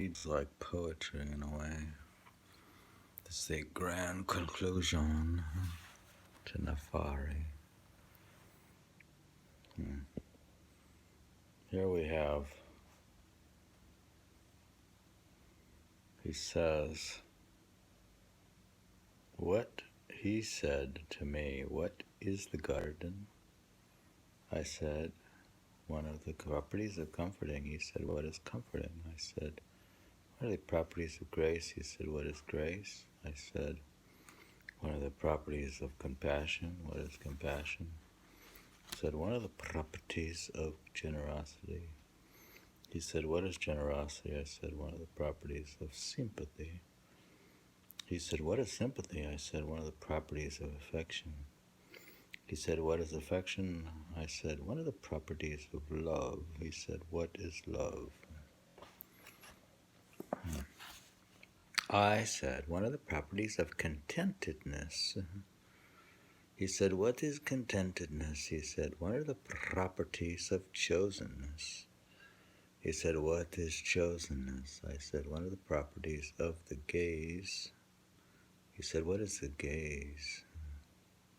reads like poetry in a way. This is the grand conclusion to Niffari. Here we have, he says, what he said to me, what is the garden? I said, one of the properties of comforting. He said, what is comforting? I said, what are the properties of grace? He said, what is grace? I said, one of the properties of compassion. What is compassion? He said, one of the properties of generosity. He said, what is generosity? I said, one of the properties of sympathy. He said, what is sympathy? I said, one of the properties of affection. He said, what is affection? I said, one of the properties of love. He said, what is love? I said, one of the properties of contentedness. He said, what is contentedness? He said, one of the properties of chosenness. He said, what is chosenness? I said, one of the properties of the gaze. He said, what is the gaze?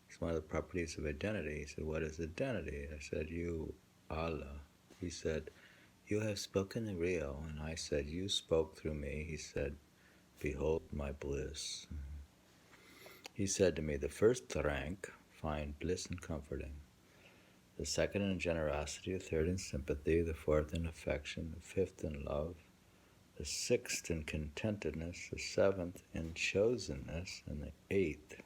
It's one of the properties of identity. He said, what is identity? I said, you, Allah. He said, you have spoken the real. And I said, you spoke through me. He said, behold my bliss. He said to me, the first rank, find bliss and comforting. The second in generosity, the third in sympathy, the fourth in affection, the fifth in love, the sixth in contentedness, the seventh in chosenness, and the eighth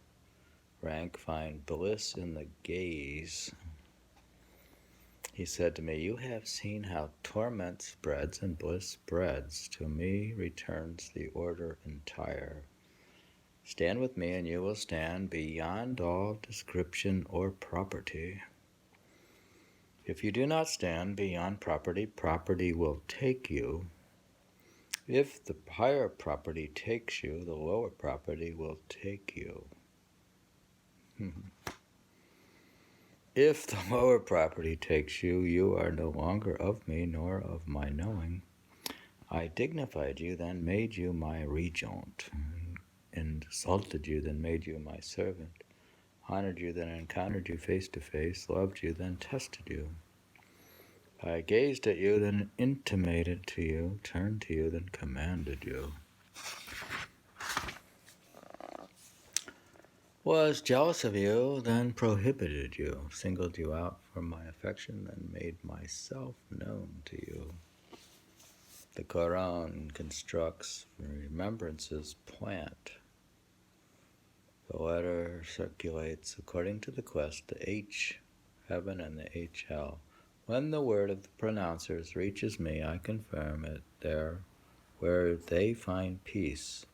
rank find bliss in the gaze. He said to me, you have seen how torment spreads and bliss spreads. To me returns the order entire. Stand with me and you will stand beyond all description or property. If you do not stand beyond property, property will take you. If the higher property takes you, the lower property will take you. If the lower property takes you, you are no longer of me nor of my knowing. I dignified you, then made you my regent, insulted you, then made you my servant, honored you, then encountered you face to face, loved you, then tested you. I gazed at you, then intimated to you, turned to you, then commanded you. Was jealous of you, then prohibited you, singled you out for my affection, then made myself known to you. The Quran constructs remembrances plant. The letter circulates according to the quest, the H heaven and the H hell. When the word of the pronouncers reaches me, I confirm it there where they find peace.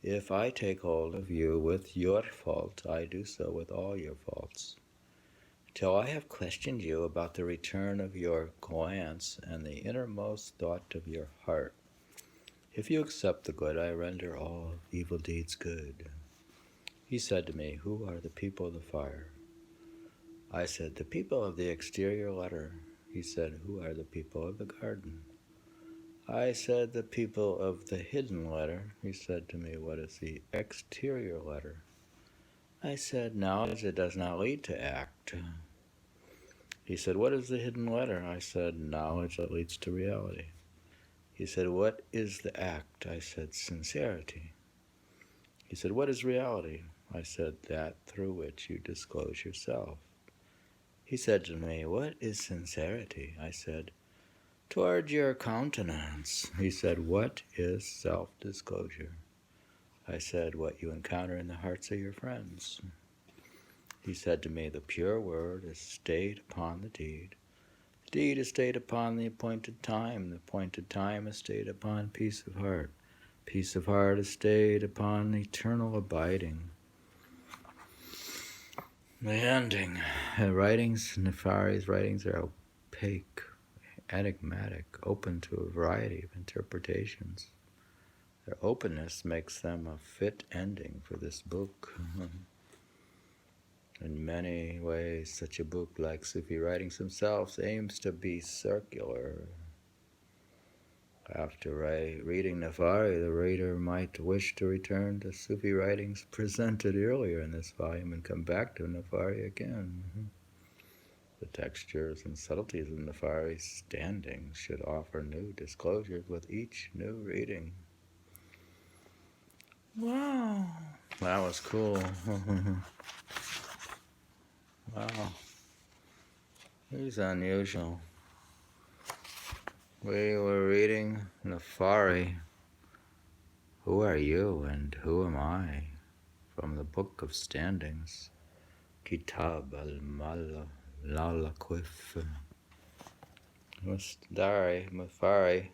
If I take hold of you with your fault, I do so with all your faults. Till I have questioned you about the return of your glance and the innermost thought of your heart. If you accept the good, I render all evil deeds good. He said to me, who are the people of the fire? I said, the people of the exterior letter. He said, who are the people of the garden? I said, the people of the hidden letter. He said to me, what is the exterior letter? I said, knowledge that does not lead to act. He said, what is the hidden letter? I said, knowledge that leads to reality. He said, what is the act? I said, sincerity. He said, what is reality? I said, that through which you disclose yourself. He said to me, what is sincerity? I said, toward your countenance. He said, what is self-disclosure? I said, what you encounter in the hearts of your friends. He said to me, the pure word is stayed upon the deed. The deed is stayed upon the appointed time. The appointed time is stayed upon peace of heart. Peace of heart is stayed upon eternal abiding. The ending. Niffari's writings are opaque, enigmatic, open to a variety of interpretations. Their openness makes them a fit ending for this book. In many ways, such a book, like Sufi writings themselves, aims to be circular. After reading Niffari, the reader might wish to return to Sufi writings presented earlier in this volume and come back to Niffari again. The textures and subtleties of Niffari's standing should offer new disclosures with each new reading. Wow. That was cool. Wow. He's unusual. We were reading Niffari. Who are you and who am I? From the Book of Standings. Kitab al-mawaqif. Mysticism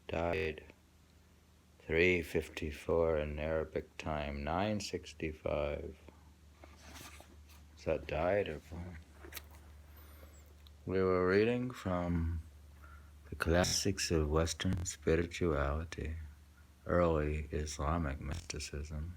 died 3:54 in Arabic time, 965. Is that died or born? We were reading from the classics of Western spirituality, early Islamic mysticism.